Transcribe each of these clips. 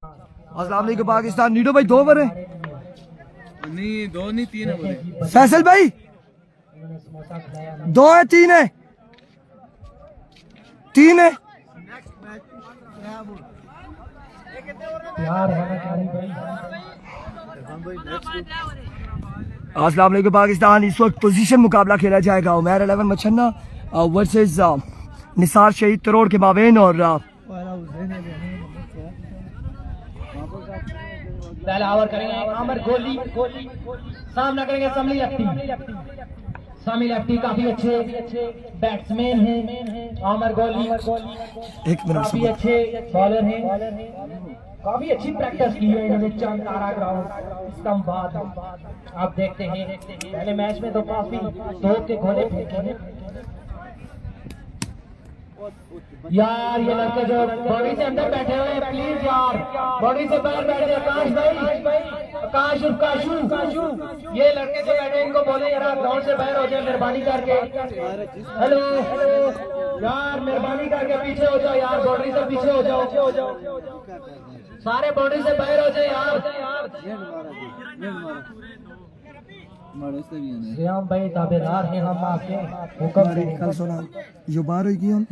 अस्सलाम वालेकुम पाकिस्तान। नीडो भाई 2 ओवर है? नहीं 2 नहीं 3 ओवर है। फैसल भाई 2 है 3 है? 3 है। अस्सलाम वालेकुम पाकिस्तान। इस वक्त पोजीशन मुकाबला खेला जाएगा उमैर 11 मछन्ना वर्सेस निसार शहीद तरोड़ के माबेन। और पहला ओवर करेंगे आमिर गोली, सामना करेंगे समी लेफ्टी। समी लेफ्टी काफी अच्छे बैट्समैन हैं। आमिर गोली काफी अच्छे बॉलर हैं। काफी अच्छी प्रैक्टिस की है इन्होंने चंद तारा ग्राउंड इस्लामाबाद। आप देखते हैं पहले मैच में तो काफी तोप के गोले फेंके हैं यार। ये लड़के जो बॉडी से अंदर बैठे हुए हैं प्लीज यार बॉडी से बाहर बैठे। आकाश भाई, आकाश और काशू, ये लड़के जो बैठे इनको बोले यार ग्राउंड से बाहर हो जाए मेहरबानी करके। हेलो यार मेहरबानी करके पीछे हो जाओ यार, बॉडी से पीछे हो जाओ, सारे बॉडी से बाहर हो जाए यार। श्याम भाई ताबेदार हैं हम आपके हुक्म। कल सुना जो बार होगी हम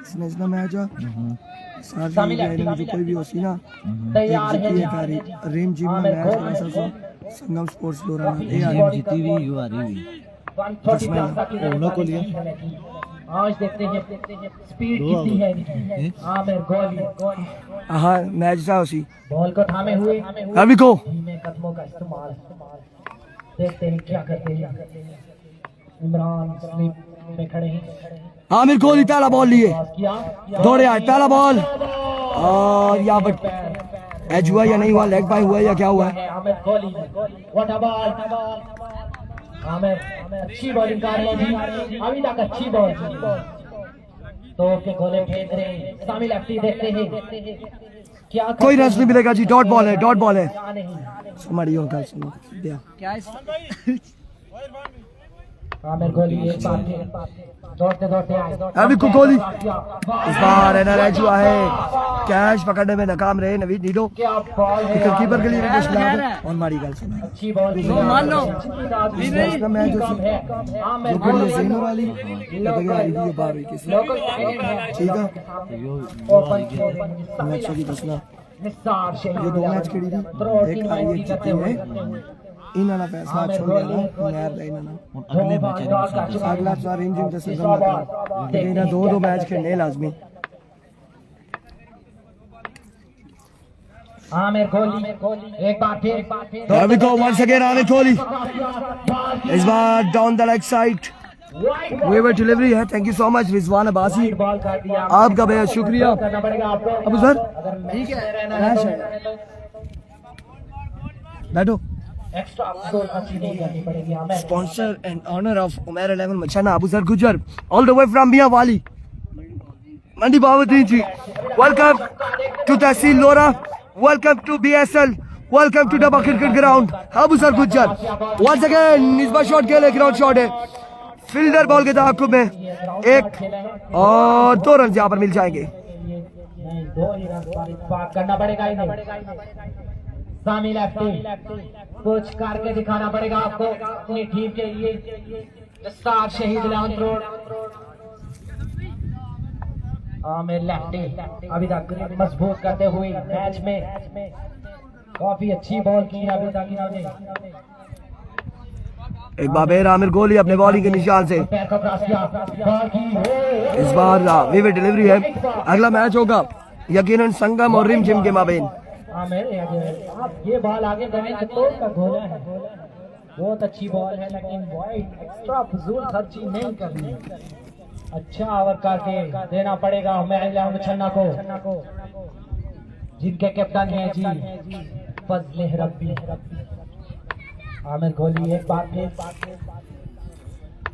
इसमें इतना मैच सारी जो कोई भी होसी ना तैयार है रेम जिम में मैच ऐसा संगम स्पोर्ट्स लोरा ए आ जीती हुई यू आ रही हुई दोनों को लिया। आज देखते हैं स्पीड कितनी है आमिर गोली। हां मैच था उसी बॉल को थामे हुए अभी को धीमे कदमों का इस्तेमाल। देखते हैं क्या करते हैं। इमरान स्लिप में खड़े हैं। आमिर कोहली पहला बॉल लिए दौड़े आए, पहला बॉल और यहाँ पर एज हुआ या नहीं हुआ, लेग बाय हुआ या क्या हुआ है? Aamir Kohli what a ball. Aamir अच्छी बॉलिंग कर रहे हैं अभी तक, अच्छी बॉल तो के गोले फेंक रहे हैं। सामी लेफ्टी देखते हैं क्या कोई रन नहीं मिलेगा जी। डॉट बॉल है हमारी और सुनो क्या आमिर गोली एक बार दौड़ते आए। अभी को गोली इस बार एनआरएच हुआ है। कैच पकड़ने में नाकाम रहे नवीद नीडो। कीपर के लिए और हमारी गल सुनो अच्छी बॉल मान लो इसका मैच जो गोली सीनो वाली लग गई ये बार हुई किसी ठीक है। मैच की बसना ये 2 मैच खेली थी एक आई जीती है इन्होंने फैसला छोड़ दिया नैर इन्होंने अगले मैच अगला चार इंजन जैसे लेकिन 2 मैच खेलने लाजमी। आमिर कोहली एक बार फिर अभी को वंस अगेन आमिर कोहली इस बार down the leg side waver delivery है। Thank you so much Rizwan Abbasi, आपका बेहद शुक्रिया। अबू सर ठीक है बैठो। एक्स्ट्रा अच्छी नहीं करनी पड़ेगी हमें। Sponsor and owner of Umair 11 Machhana Abu Sar Gujar all the way from Mianwali Mandi बावदीन जी। वेलकम टू तहसील Lora, welcome to BSL, welcome to Daba cricket ground Abu Sar Gujar. Once again इस बार शॉट खेले ग्राउंड शॉट है। फील्डर बॉल के ताक़ुब में 1 और 2 रन यहाँ पर मिल जाएंगे। 2 ही रन करना पड़ेगा इन्हें। सामी लेफ्टी कुछ करके दिखाना पड़ेगा आपको अपनी टीम के लिए। स्टार शहीद 11 करोड़ आमिर लेफ्टी अभी तक मजबूत करते हुए मैच में काफी अच्छी बॉल की है अभी तक इन्होंने। एक बार आमिर गोली अपने बॉलिंग के निशान से इस बार विविड डिलीवरी है। अगला मैच होगा यकीनन संगम और रिम जिम के माबेन। आप ये बॉल आगे करेंगे तो का गोला है, बहुत अच्छी बॉल है लेकिन वाइड एक्स्ट्रा फजूल खर्ची नहीं करनी। अच्छा ओवर करके देना पड़ेगा उमैर छन्ना को जिनके कैप्टन हैं जी फजले रब्बी। आमिर गोली एक बार फिर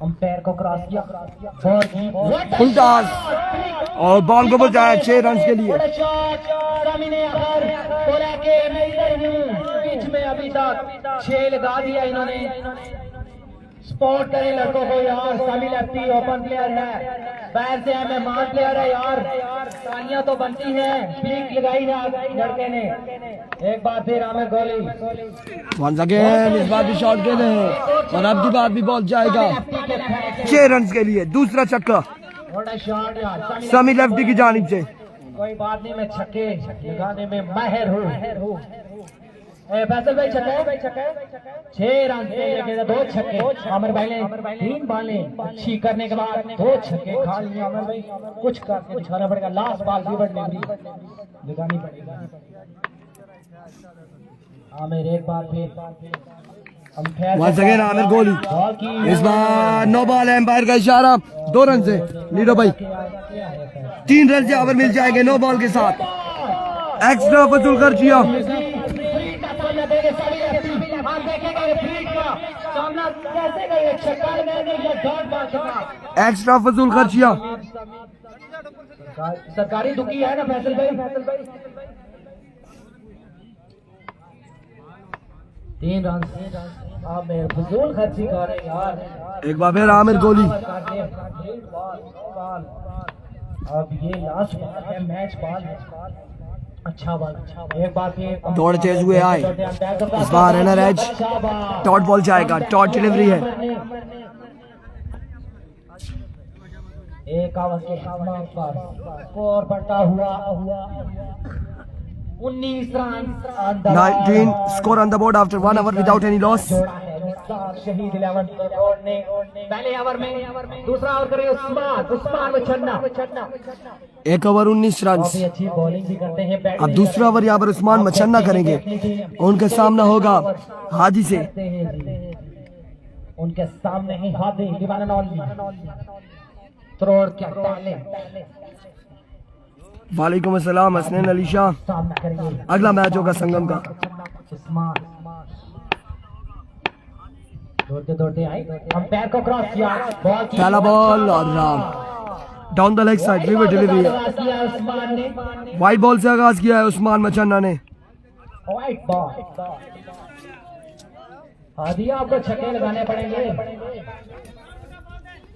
अंपायर को क्रॉस किया और बॉल को बचाया 6 रन के लिए। बीच में अभी तक 6 लगा दिया इन्होंने। सपोर्ट करें लड़कों को यार। सामी लेफ्टी ओपन प्लेयर है, पैर से है, मेहमान प्लेयर है यार। तालियां तो बनती हैं, पीक लगाई ना लड़के ने। एक बार फिर आमिर गोली वंस अगेन इस बार भी शॉट खेले हैं और अब की बार भी बॉल जाएगा 6 रन के लिए। दूसरा छक्का शॉट समी लेफ्टी की जानिब से। कोई बात नहीं, मैं छक्के लगाने में माहिर हूँ। फैसल भाई छक्के 6 रन से लेके 2 छक्के आमिर भाई ने 3 बॉलें अच्छी करने के बाद 2 छक्के खा लिए आमिर भाई। कुछ करके दिखाना पड़ेगा, लास्ट बॉल भी लगानी पड़ेगी आमिर। एक बार फिर वंस अगेन आमिर गोली। इस बार नो बॉल है, एम्पायर का इशारा। 2 रन से लीडो भाई 3 रन से ओवर मिल जाएंगे नो बॉल के साथ। एक्स्ट्रा वसूल कर दिया। एक्स्ट्रा वसूल खर्चिया। सरकारी दुखी है ना फैसल भाई। 3 रन आमिर फजूल खर्ची कर रहे यार। एक बार फिर आमिर गोली। अब ये लास्ट बॉल है, मैच बॉल है। अच्छा बॉल, एक बार फिर दौड़ तेज हुए आए। इस बार रनर एज डॉट बॉल जाएगा, डॉट डिलीवरी है। एक ओवर के पर स्कोर बढ़ता हुआ 19 run 19 score on the board after 1 hour without any loss. शहीद 11 ने पहले ओवर में दूसरा ओवर करे उस्मान मछन्ना। 1 over 19 run. काफी अच्छी बॉलिंग भी करते हैं। अब दूसरा ओवर यहाँ पर उस्मान मछन्ना करेंगे। उनके सामना होगा हादी से। उनके सामने ही हादी दीवाना त्रोड़ क्या टैलेंट। वालेकुम अस्सलाम हसनैन अली शाह। सामना करेंगे, अगला मैच होगा संगम का। उस्मान दौड़ते आए, अंपायर को क्रॉस किया, बॉल की पहला बॉल और down the leg side river delivery है। किया उस्मान ने। वाइट बॉल से आगाज किया है उस्मान मछन्ना ने। व्हाइट बॉल आदि आपको छक्के लगाने पड़ेंगे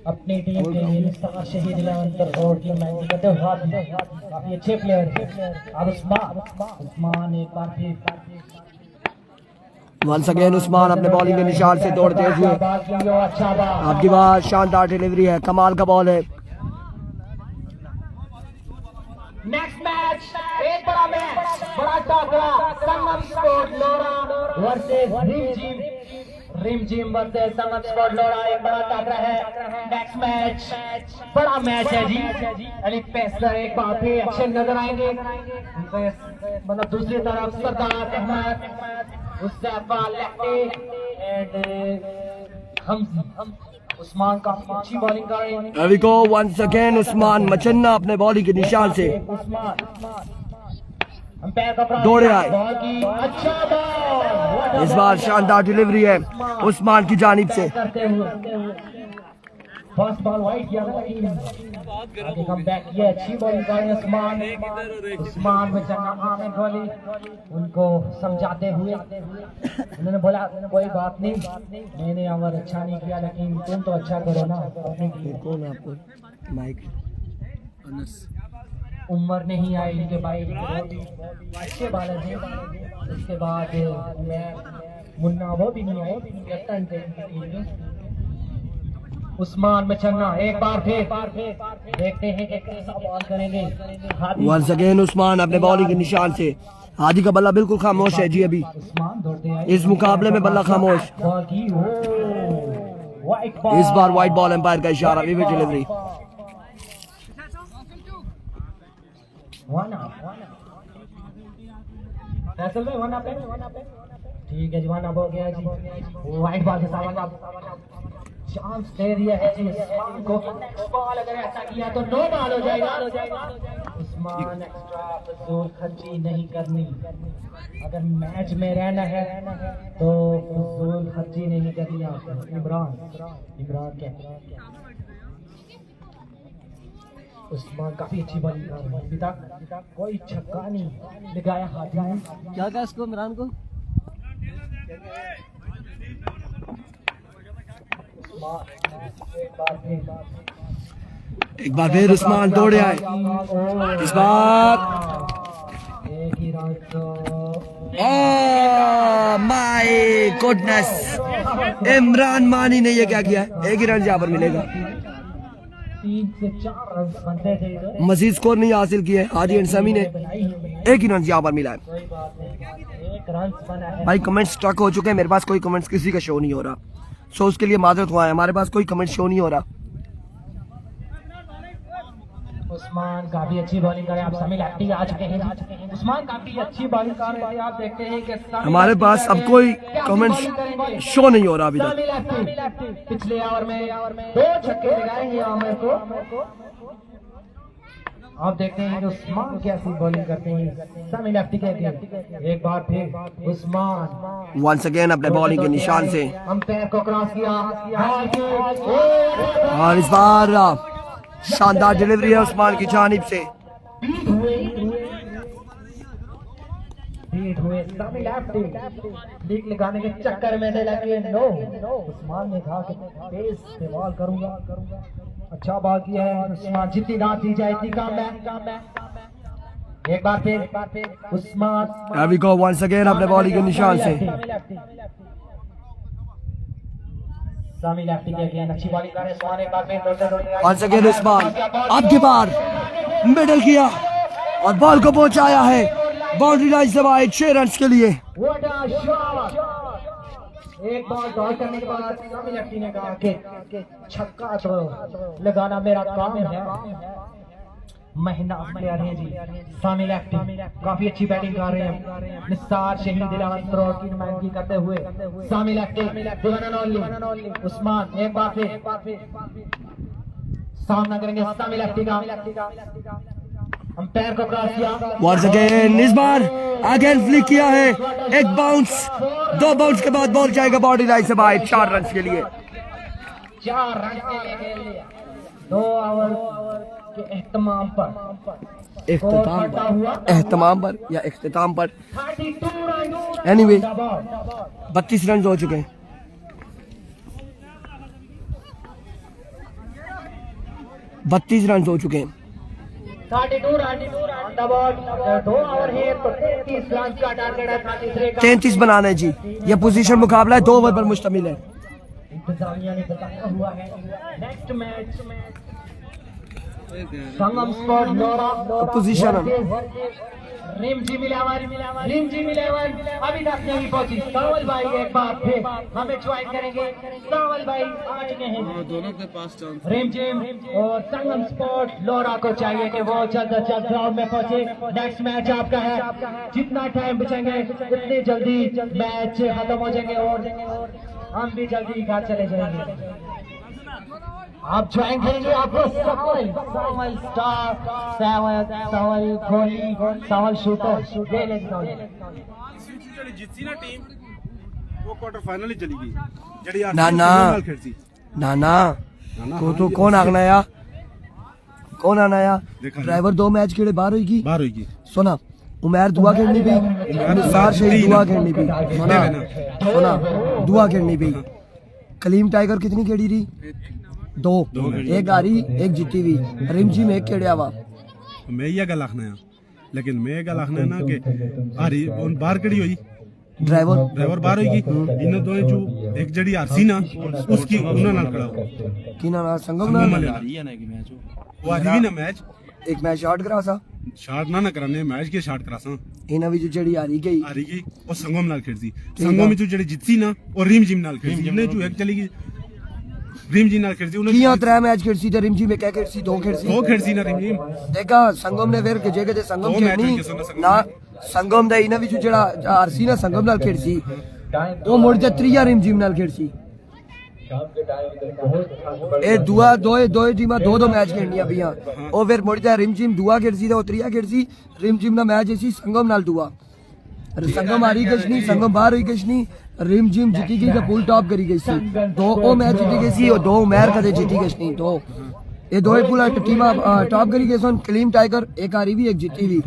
अपनी टीम के लिए। शहीद 11 रोड की मेहनत करते हुए काफी अच्छे प्लेयर। अब उस्मान एक बार फिर वंस अगेन उस्मान अपने बॉलिंग के निशान से दौड़ते हुए। अच्छा बॉल, आपकी बात शानदार डिलीवरी है, कमाल का बॉल है। नेक्स्ट मैच एक बड़ा मैच, बड़ा टाकरा संगम स्पोर्ट लोरा वर्सेस रिमझिम वर्सेस संगम स्पोर्ट लोरा। एक बड़ा टाकरा है। नेक्स्ट मैच बड़ा मैच है जी। अली पेसर एक बार फिर अच्छे नजर आएंगे। मतलब दूसरी तरफ सरदार अहमद, उससे लेफ्टी एंड हम उस्मान काफी अच्छी बॉलिंग कर रहे हैं। Here we go once again Usman मछन्ना अपने बॉलिंग के निशान से दौड़े आए। बॉल की अच्छा बॉल, इस बार शानदार डिलीवरी है उस्मान की जानिब से। करते हुए फर्स्ट बॉल वाइड किया, आगे कम बैक किया, अच्छी बॉलिंग कर रहे हैं उस्मान मछन्ना। आमिर गोली उनको समझाते हुए उन्होंने बोला कोई बात नहीं, मैंने ओवर अच्छा नहीं किया लेकिन तुम तो अच्छा करो ना अपनी टीम। कौन है आपको माइक? उम्र नहीं आई इनके भाई, अच्छे बालर थे। उसके बाद मैं मुन्ना वो भी नहीं आए कैप्टन थे। उस्मान मछन्ना एक बार फिर देखते हैं कि कैसा बॉल करेंगे। वंस अगेन उस्मान अपने बॉलिंग के निशान से। हादी का बल्ला बिल्कुल खामोश है जी अभी उस्मान दौड़ते हैं इस मुकाबले में, बल्ला खामोश। बॉल की वाइट बॉल, इस बार वाइट बॉल, एम्पायर का इशारा, विविड डिलीवरी। ठीक है जी, वन अप हो गया जी। वाइट बॉल के साथ चांस दे दिया है जी उस्मान को। नेक्स्ट बॉल अगर ऐसा किया तो नो बॉल हो जाएगा। उस्मान एक्स्ट्रा फजूल खर्ची नहीं करनी, अगर मैच में रहना है तो फजूल खर्ची नहीं करनी। इमरान क्या उस्मान काफी अच्छी बॉलिंग कर रहा है। अभी तक कोई छक्का नहीं लगाया हाथ में। क्या कहा इसको इमरान को? एक बार फिर उस्मान दौड़े आए, इस बार एक ही रन तो माय गुडनेस, इमरान मानी ने ये क्या किया है? एक ही रन यहाँ पर मिलेगा, 3 से 4 रन बनते थे इधर। मजीद स्कोर नहीं हासिल किए हादी एंड समी ने, एक ही रन यहाँ पर मिला है। कोई बात नहीं, एक रन बना है। भाई कमेंट स्टक हो चुके हैं, मेरे पास कोई कमेंट्स किसी का शो नहीं हो रहा, सो उसके लिए माजरत हुआ है, हमारे पास कोई कमेंट शो नहीं हो रहा। उस्मान काफी अच्छी बॉलिंग कर रहे हैं, आप समी लैप्टी आ चुके हैं। उस्मान काफी अच्छी बॉलिंग कर रहे हैं, आप देखते हैं कि हमारे पास अब कोई कमेंट शो नहीं हो रहा अभी तक। समी लैप्टी पिछले ओवर में 2 छक्के लगाएंगे आमिर को। आप देखते हैं कि उस्मान कैसी बॉलिंग करते हैं समी लैप्टी के अगेंस्ट। एक बार फिर उस्मान वंस अगेन अपने बॉलिंग के निशान से, अंपायर को क्रॉस किया और इस बार शानदार डिलीवरी है उस्मान की जानिब से। बीट हुए समी लैप्टी लीक लगाने के चक्कर में से लगे नो। उस्मान ने कहा कि तेज इस्तेमाल करूंगा। अच्छा बॉल किया है उस्मान, जितनी रात दी जाए इतनी काम है। एक बार फिर Usman Here we go once again अपने बॉलिंग के निशान से। समी लैप्टी के अगेन अच्छी बॉलिंग कर रहे हैं उस्मान। एक बार फिर दौड़ते Once again उस्मान अब की बार मिडल किया और बॉल को पहुंचाया है बाउंड्री लाइन से बाहर 6 रन के लिए। What a shot! एक बॉल दौड़ करने के बाद समी लैप्टी ने कहा कि छक्का तो लगाना मेरा काम है। मेहनत प्लेयर हैं जी समी लैप्टी, काफी अच्छी बैटिंग कर रहे हैं। निसार शहीद दिलावर थ्रो की नुमाइंदगी करते हुए समी लैप्टी उस्मान एक बार फिर सामना करेंगे समी लैप्टी का। अंपायर को क्रॉस किया Once again इस बार अगेन फ्लिक किया है, एक बाउंस, 2 बाउंस के बाद बॉल जाएगा बाउंड्री लाइन से बाहर 4 रन के लिए। 4 रन के लिए 2 ओवर के एहतमाम पर एहतमाम पर या इख्तिताम पर 32 रन। एनीवे 32 रन हो चुके हैं। 32 रन हो चुके हैं। 32 रन 2 ओवर है तो 33 रन का टारगेट है। 33 बनाना है जी, ये पोजीशन मुकाबला है, 2 ओवर पर मुश्तमिल है। इंतजामिया ने बताया हुआ है नेक्स्ट मैच संगम स्पोर्ट लोरा पोजीशन रिम जी मिलावर अभी तक नहीं पहुंची। सावल भाई एक बार फिर हमें ज्वाइन करेंगे। सावल भाई आ चुके हैं। दोनों के पास चांस। रिम जिम और संगम स्पोर्ट लोरा को चाहिए कि वो जल्द से जल्द ग्राउंड में पहुंचे। नेक्स्ट मैच आपका है, जितना टाइम बचेंगे उतनी जल्दी मैच खत्म हो जाएंगे और हम भी जल्दी घर चले जाएंगे। आप ज्वाइन करेंगे, आपको सावल स्टार, सावल गोली, सावल शूटर दे लेंगे। जितनी ना टीम वो क्वार्टर फाइनल ही चली गई जड़ी ना ना तो कौन आगना या ड्राइवर 2 मैच खेले बाहर होगी सुना उमर दुआ खेलनी भी निसार शहीद दुआ खेलनी भी सुना दुआ खेलनी भी। कलीम टाइगर कितनी खेड़ी रही? 2 एक हारी एक जीती हुई। रिमजी में एक खेड़िया वा। मैं ये गल आखना है, लेकिन मैं गल आखना है ना कि हारी उन बाहर कड़ी हुई ड्राइवर बाहर होगी। इन दोनों जो एक जड़ी आरसी ना उसकी उन्होंने नाल खड़ा हो की ना संगम ना वो हारी ना मैच एक मैच शॉट करा सा शॉट ना कराने मैच के शॉट करा सा इना भी जो जड़ी हारी गई और संगम नाल खेड़सी। संगम में जो जड़ी जीती ना और रिम जिम नाल खेड़सी। इन्हें जो एक चली गई रिम जी नाल खेड़सी। उन्हें किया 3 मैच खेड़सी ते रिम जी में क्या खेड़सी? 2 खेड़सी ना रिम जी देखा संगम ने फिर जगह ते संगम खेड़नी ना संगम दा इना भी जो जड़ा आरसी ना संगम नाल खेड़सी वो मुड़ जा 3 रिम जी नाल खेड़सी। ए दुआ दो टीमां 2 मैच खेलनियां पियां ओ फिर मुड़ जा रिम जिम दुआ खेड़सी ते ओ 3 खेड़सी। रिम जिम दा मैच इसी संगम नाल दुआ संगम हारी गई, संगम बाहर हुई गई। रिम जिम जीती गई तो पुल टॉप करी गई सी। 2 मैच जीती गई सी और 2 उमर कदे जीती गई 2 ये 2 पुल टीमां टॉप करी गई सन। कलीम टाइगर एक हारी भी एक जीती हुई।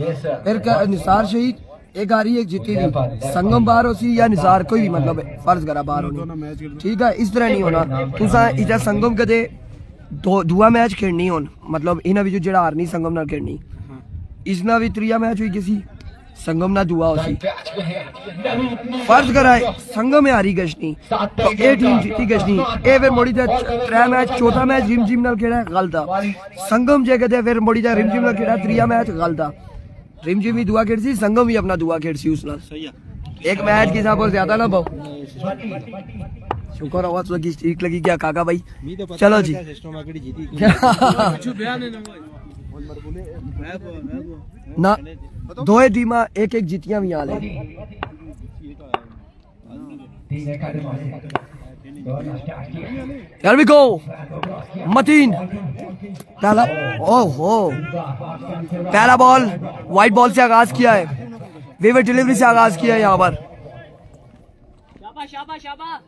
फिर निसार शहीद एक हारी एक जीती हुई। संगम बाहर होसी या निसार कोई भी मतलब फर्ज करा बाहर होनी ठीक है। इस तरह नहीं होना तुसा इधर संगम कदे दुआ मैच खेलनी हुन मतलब इन्हां विचों जेड़ा हारनी संगम नाल खेलनी इसना भी त्रिया मैच हुई किसी संगम ना दुआ उसी फर्ज कराए संगम में हारी गशनी तो ए टीम जीती गशनी ए फिर मोड़ी ते त्रै मैच चौथा मैच रिमझिम नाल खेड़ा गलत आ संगम जे कदे फिर मोड़ी ते रिमझिम नाल खेड़ा त्रिया मैच गलत आ रिमझिम भी दुआ खेड़ सी संगम भी अपना दुआ खेड़ सी उस नाल सही है एक मैच किसा पर ज्यादा ना पाओ शुक्र आवाज लगी ठीक लगी क्या काका भाई चलो जी ना दो टीमा एक एक जीतियां भी आले Here we go मतीन पहला ओहो पहला बॉल वाइट बॉल से आगाज किया है विविड डिलीवरी से आगाज किया है यहाँ पर शाबाश शाबाश शाबाश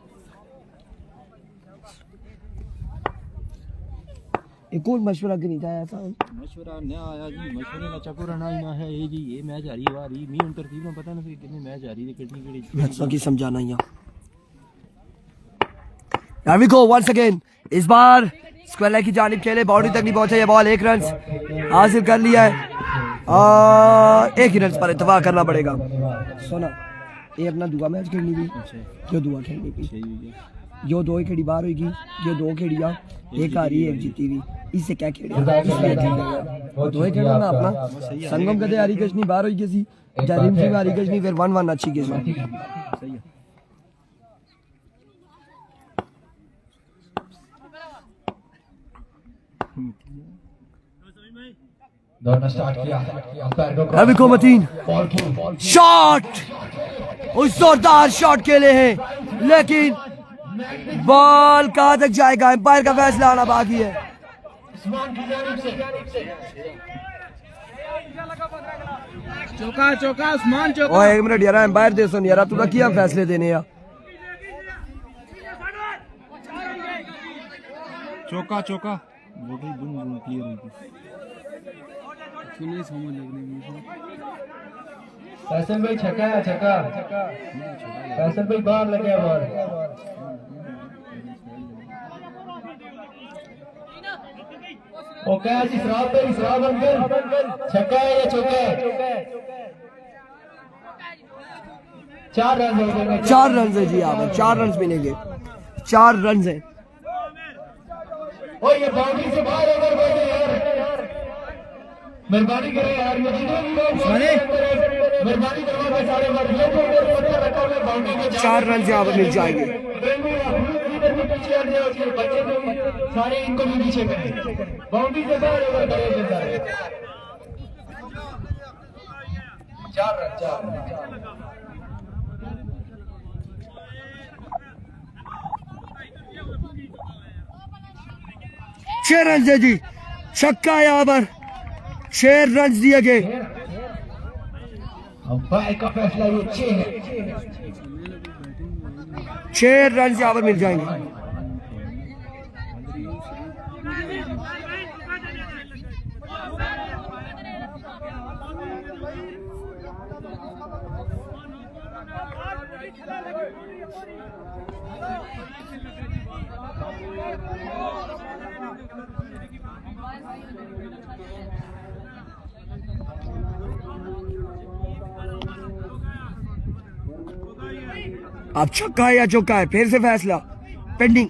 एक और मशवरा के नहीं था ऐसा मशवरा नया आया जी मशवरे का चक्कर ना है ये जी ये मैच हारी वारी मी उन तरतीब में पता नहीं कितने मैच हारी थी कितनी कितनी अच्छा की समझाना यहाँ Here we go once again इस बार स्क्वायर लेग की जानिब खेले बाउंड्री तक नहीं पहुंचे ये बॉल 1 रन हासिल कर लिया है एक ही रन पर इत्तेफाक करना पड़ेगा सोना ये अपना दुआ मैच खेलनी भी जो दुआ खेलनी भी जो दो खेड़ी बाहर होगी जो दो खेड़िया एक हारी एक जीती हुई इससे क्या खेड़िया दो खेड़ा ना अपना संगम कदे हारी गजनी बाहर होगी सी जारिम की हारी गजनी फिर 1-1 अच्छी गजनी सही है दौड़ना स्टार्ट किया अभी को मतीन शॉट उस जोरदार शॉट खेले हैं लेकिन बॉल कहां तक जाएगा एम्पायर का फैसला आना बाकी है चौका चौका उस्मान चौका ओए 1 मिनट यार एम्पायर दे सुन यार तू क्या फैसले देने या चौका चौका बॉडी बुन क्लियर होगी सुनिए समझ लगने फैसल भाई छक्का है छक्का फैसल भाई बाहर लगे बॉल ओ क्या जी इसराब अंकल छक्का है या चौका है 4 रन हो गए 4 रन है जी यहाँ पर 4 रन मिलेंगे 4 रन है ओ ये बाउंड्री से बाहर ओवर गए यार मेहरबानी करें यार ये जितने भी लोग मेहरबानी करवा सारे बाउंड्री में 4 रन यहाँ पर मिल जाएंगे पीछे हट जाओ बच्चे सारे इनको भी पीछे करें बाउंड्री से बाहर ओवर करें सारे 4 रन 6 रन है जी छक्का यहाँ पर 6 रन दिए गए अंपायर का फैसला ये 6 है 6 रन यहाँ पर मिल जाएंगे अब छक्का है या चौका है फिर से फैसला पेंडिंग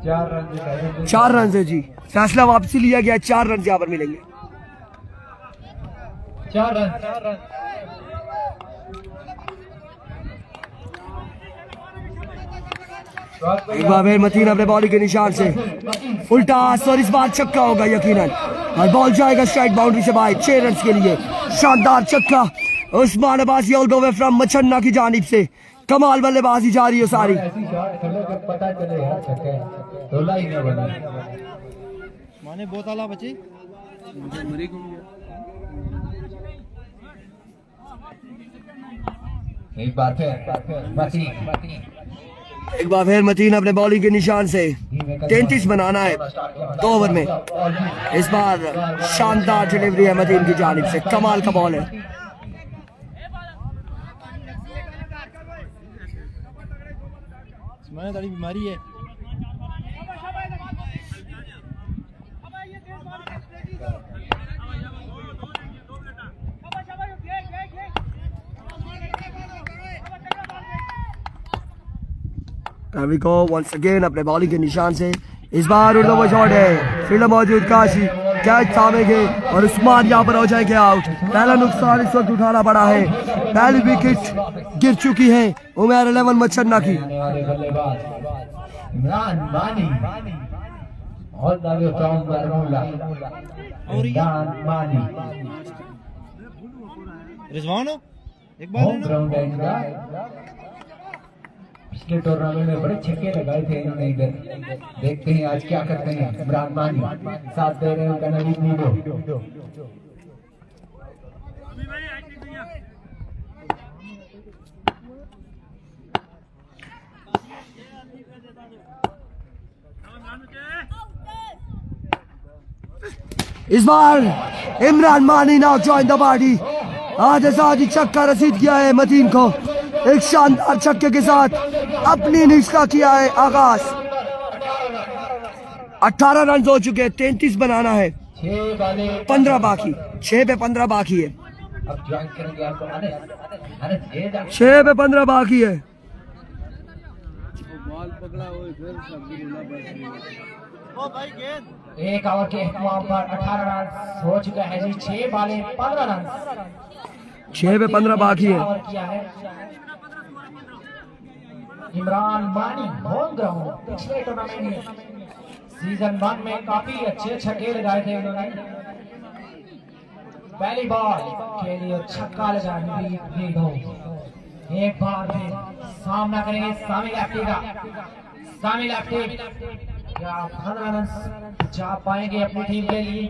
चार रन है जी फैसला वापसी लिया गया 4 रन यहाँ पर मिलेंगे 4 रन एक बार फिर मतीन अपने बॉडी के निशान से फुल टॉस और इस बार छक्का होगा यकीनन और बॉल जाएगा स्ट्राइक बाउंड्री से बाहर 6 रन के लिए शानदार छक्का Usman Abbasi all the way from Machhanna की जानिब से कमाल बल्लेबाजी जारी है सारी पता चले यार छक्का रोला ही ना बने माने बोतला बचे मरी को एक बार फिर मतीन एक बार फिर मतीन अपने बॉलिंग के निशान से 33 बनाना है 2 ओवर में। इस बार शानदार डिलीवरी है मतीन की जानिब से, कमाल का बॉल है। मैं बड़ी बीमारी है। रवि को वंस अगेन अपने बॉलिंग के निशान से, इस बार उड़ता हुआ शॉट है, फील्डर मौजूद, काशी कैच थामेंगे और उस्मान यहाँ पर हो जाएंगे आउट। पहला नुकसान इस वक्त उठाना पड़ा है, पहली विकेट गिर चुकी है उमर 11 मच्छन्ना की। Imran Mani all the way from Baramulla. Imran Mani Rizwan एक होम ग्राउंड है इनका। पिछले टूर्नामेंट में बड़े छक्के लगाए थे इन्होंने इधर। देखते हैं आज क्या करते हैं। इमरान मानी साथ दे रहे हैं उनका नवीद नीडो। इस बार इमरान मानी नाउ जॉइन द पार्टी। आधे साथ ही छक्का रसीद किया है मतीन को, एक शानदार छक्के के साथ अपनी इनिंग्स का किया है आगाज। 18 रन हो चुके हैं, 33 बनाना है, 15 बाकी, 6 पे 15 बाकी है, अब ज्वाइन करेंगे आपको अनस। 6 पे 15 बाकी है। बॉल पकड़ा हुआ फिर एक ओवर के इख्तिताम पर 18 रन हो चुका है जी। 6 बालें 15 रन, 6 पे 15 बाकी है। ओवर किया है इमरान मानी होम ग्राउंड। पिछले टूर्नामेंट में सीजन 1 में काफी अच्छे छक्के लगाए थे उन्होंने। पहली बॉल के लिए छक्का लगाया लीड हो। एक बार फिर सामना करेंगे सामी लेफ्टी का। सामी लेफ्टी क्या 15 रन जा पाएंगे अपनी टीम के लिए।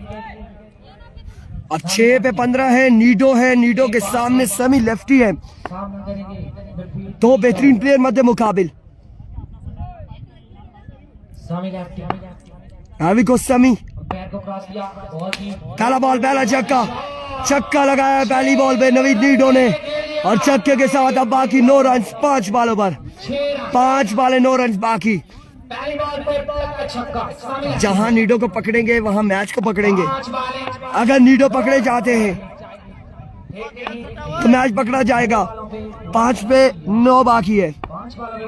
अब 6 पे 15 है, नीडो के सामने समी लेफ्टी है, सामना करेंगे 2 बेहतरीन प्लेयर मध्य मुकाबिल। सामी लेफ्टी रवि को समी, पैर को क्रॉस किया, बहुत ही पहला बॉल पहला छक्का लगाया पहली बॉल पे नवीद नीडो ने, और छक्के के साथ अब बाकी 9 रन 5 बॉलों पर, 5 बॉलें 9 रन बाकी। पहली बॉल पे पक्का छक्का। सामी लेफ्टी जहां नीडो को पकड़ेंगे वहां मैच को पकड़ेंगे। 5 बालें अगर नीडो पकड़े जाते हैं तो मैच पकड़ा जाएगा। 5 पे 9 बाकी है। 5 बालें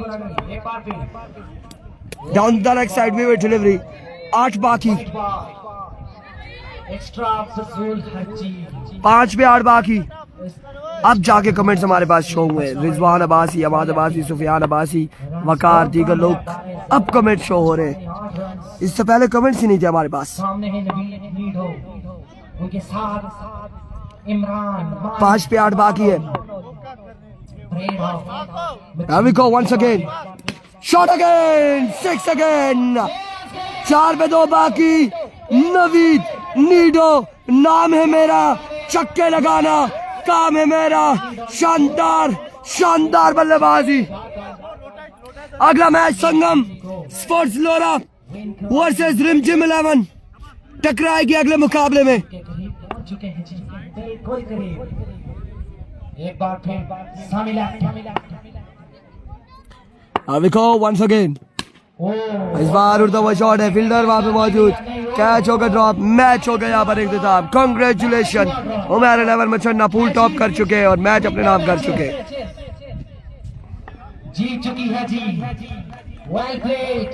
एक बार फिर डाउन द लेग साइड में डिलीवरी, 8 बाकी, एक्स्ट्रा फजूल हर्जी। 5 पे 8 बाकी। अब जाके कमेंट्स हमारे पास शो हुए, रिजवान अब्बासी, अमाद अब्बासी, सुफियान अब्बासी, वकार, दीगर लोग अब कमेंट शो हो रहे हैं। इससे पहले कमेंट्स ही नहीं थे हमारे पास। सामने है नवीद नीडो, उनके साथ इमरान 5 पे 8 बाकी है। रवि को once again shot again, 6 again, 4 पे 2 बाकी। नवीद नीडो नाम है मेरा, छक्के लगाना काम है मेरा। शानदार बल्लेबाजी। अगला मैच संगम स्पोर्ट्स लोरा वर्सेस रिमझिम 11 टकराएगी अगले मुकाबले में। के करीब पहुंच चुके हैं जी, बिल्कुल करीब। एक बार फिर सामी लेफ्टी अविको वंस अगेन, इस बार उड़ता हुआ शॉट है, फील्डर वहां पे मौजूद, कैच होगा ड्रॉप, मैच हो गया यहाँ पर इख्तिताम। कांग्रेचुलेशन, उमर 11 मच्छन्ना पूल टॉप कर चुके हैं और मैच अपने नाम कर चुके हैं। जीत चुकी है जी। Well played.